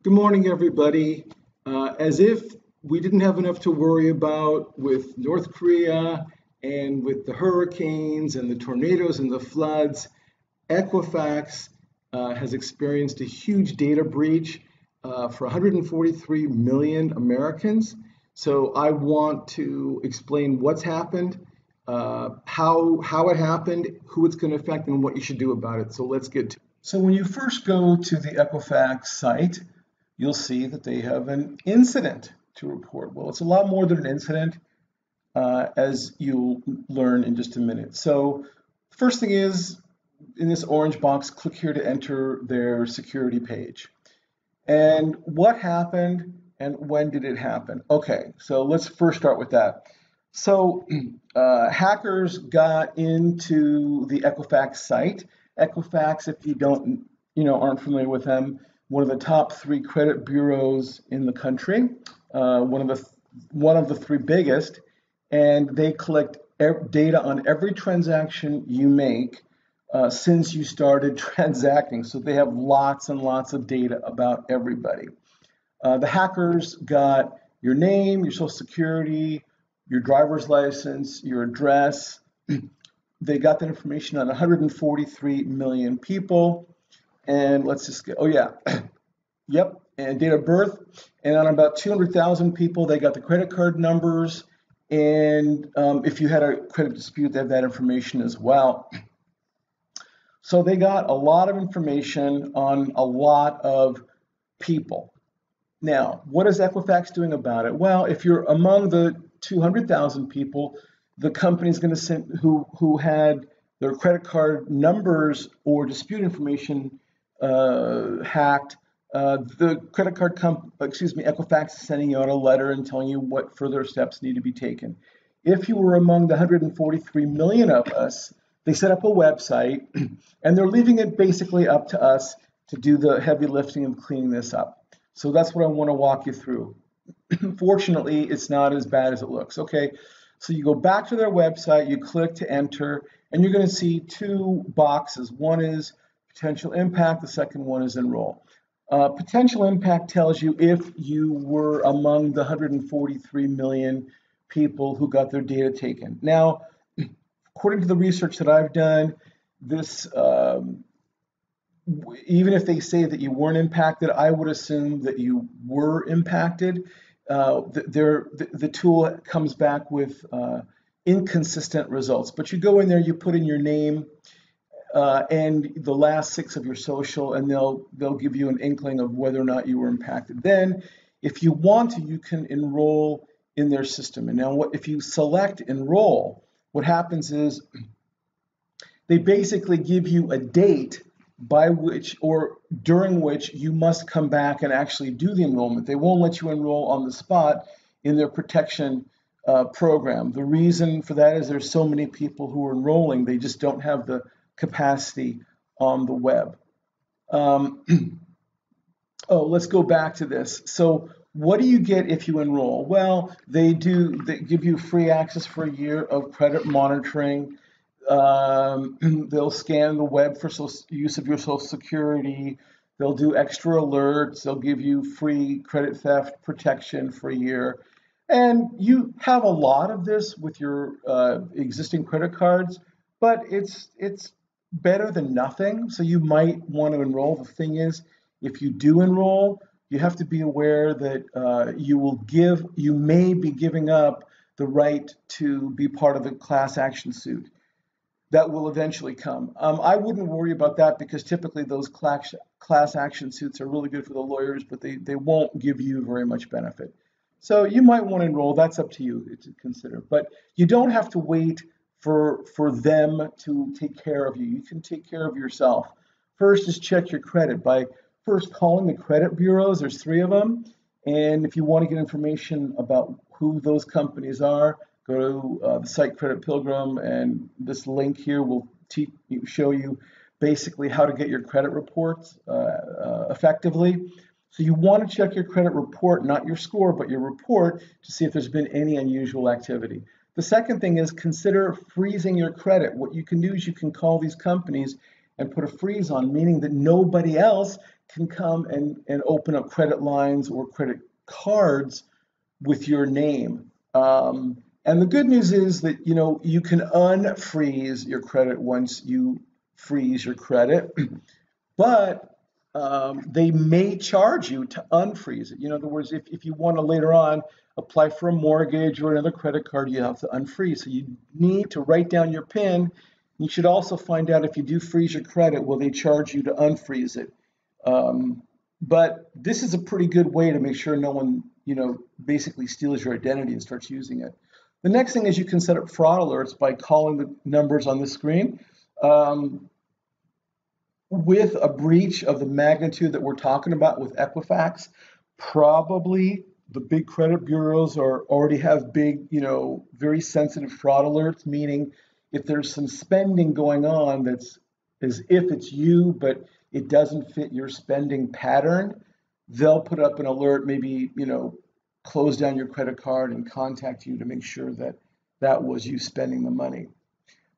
Good morning, everybody. As if we didn't have enough to worry about with North Korea and with the hurricanes and the tornadoes and the floods, Equifax has experienced a huge data breach for 143 million Americans. So I want to explain what's happened, how it happened, who it's going to affect, and what you should do about it. So let's get to it. So when you first go to the Equifax site, you'll see that they have an incident to report. Well, it's a lot more than an incident, as you'll learn in just a minute. So first thing is, in this orange box, click here to enter their security page. And what happened and when did it happen? Okay, so let's first start with that. So hackers got into the Equifax site. Equifax, if you aren't familiar with them, one of the top 3 credit bureaus in the country, one of the 3 biggest, and they collect data on every transaction you make since you started transacting. So they have lots and lots of data about everybody. The hackers got your name, your social security, your driver's license, your address. They got that information on 143 million people. And let's just get, yep, and date of birth. And on about 200,000 people, they got the credit card numbers. And if you had a credit dispute, they have that information as well. So they got a lot of information on a lot of people. Now, what is Equifax doing about it? Well, if you're among the 200,000 people, the company's going to send who had their credit card numbers or dispute information hacked. The credit card Equifax is sending you out a letter and telling you what further steps need to be taken. If you were among the 143 million of us, they set up a website and they're leaving it basically up to us to do the heavy lifting of cleaning this up. So that's what I want to walk you through. Fortunately, it's not as bad as it looks. Okay, so you go back to their website, you click to enter, and you're going to see 2 boxes. One is potential impact, the second one is enroll. Potential impact tells you if you were among the 143 million people who got their data taken. Now, according to the research that I've done, this even if they say that you weren't impacted, I would assume that you were impacted. The tool comes back with inconsistent results, but you go in there, you put in your name and the last 6 of your social, and they'll give you an inkling of whether or not you were impacted. Then, if you want to, you can enroll in their system. And now, if you select enroll, what happens is they basically give you a date by which or during which you must come back and actually do the enrollment. They won't let you enroll on the spot in their protection program. The reason for that is there's so many people who are enrolling, they just don't have the capacity on the web. Let's go back to this. So what do you get if you enroll? Well, they give you free access for a year of credit monitoring. They'll scan the web for use of your social security. They'll do extra alerts. They'll give you free credit theft protection for a year. And you have a lot of this with your existing credit cards, but it's better than nothing. So you might want to enroll. The thing is, if you do enroll, you have to be aware that you may be giving up the right to be part of the class action suit. That will eventually come. I wouldn't worry about that because typically those class action suits are really good for the lawyers, but they won't give you very much benefit. So you might want to enroll. That's up to you to consider. But you don't have to wait for them to take care of you. You can take care of yourself. First is check your credit by first calling the credit bureaus. There's 3 of them. And if you want to get information about who those companies are, go to the site Credit Pilgrim, and this link here will show you basically how to get your credit reports effectively. So you want to check your credit report, not your score, but your report to see if there's been any unusual activity. The second thing is consider freezing your credit. What you can do is you can call these companies and put a freeze on, meaning that nobody else can come and open up credit lines or credit cards with your name. And the good news is that, you know, you can unfreeze your credit once you freeze your credit, but they may charge you to unfreeze it. In other words, if you want to later on apply for a mortgage or another credit card, you have to unfreeze. So you need to write down your PIN. You should also find out if you do freeze your credit, will they charge you to unfreeze it? But this is a pretty good way to make sure no one, you know, basically steals your identity and starts using it. The next thing is you can set up fraud alerts by calling the numbers on the screen. With a breach of the magnitude that we're talking about with Equifax, probably the big credit bureaus already have big, you know, very sensitive fraud alerts, meaning if there's some spending going on that's as if it's you, but it doesn't fit your spending pattern, they'll put up an alert, maybe, you know, close down your credit card and contact you to make sure that that was you spending the money.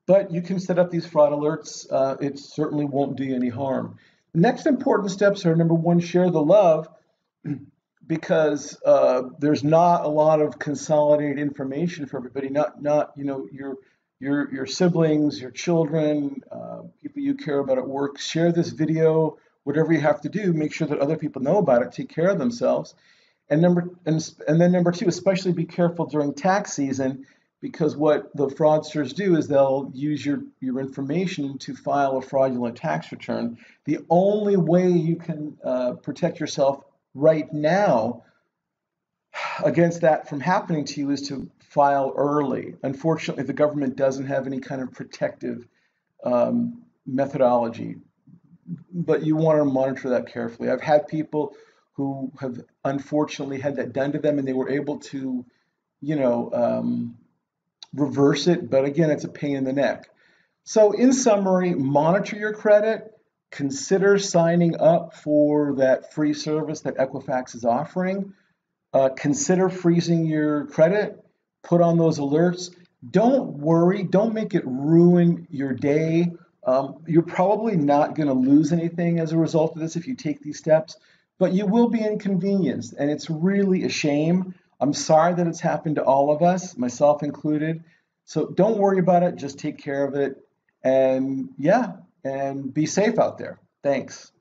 But you can set up these fraud alerts. It certainly won't do you any harm. The next important steps are, number one, share the love, because there's not a lot of consolidated information for everybody. Not you know, your siblings, your children, people you care about at work. Share this video, whatever you have to do. Make sure that other people know about it. Take care of themselves. And then number two, especially be careful during tax season, because what the fraudsters do is they'll use your information to file a fraudulent tax return. The only way you can protect yourself right now against that from happening to you is to file early. Unfortunately, the government doesn't have any kind of protective methodology, but you want to monitor that carefully. I've had people who have unfortunately had that done to them, and they were able to, you know, reverse it, but again, it's a pain in the neck. So in summary, monitor your credit, consider signing up for that free service that Equifax is offering, consider freezing your credit, put on those alerts. Don't worry, don't make it ruin your day. You're probably not going to lose anything as a result of this if you take these steps, but you will be inconvenienced, and it's really a shame. I'm sorry that it's happened to all of us, myself included. So don't worry about it. Just take care of it. And yeah, and be safe out there. Thanks.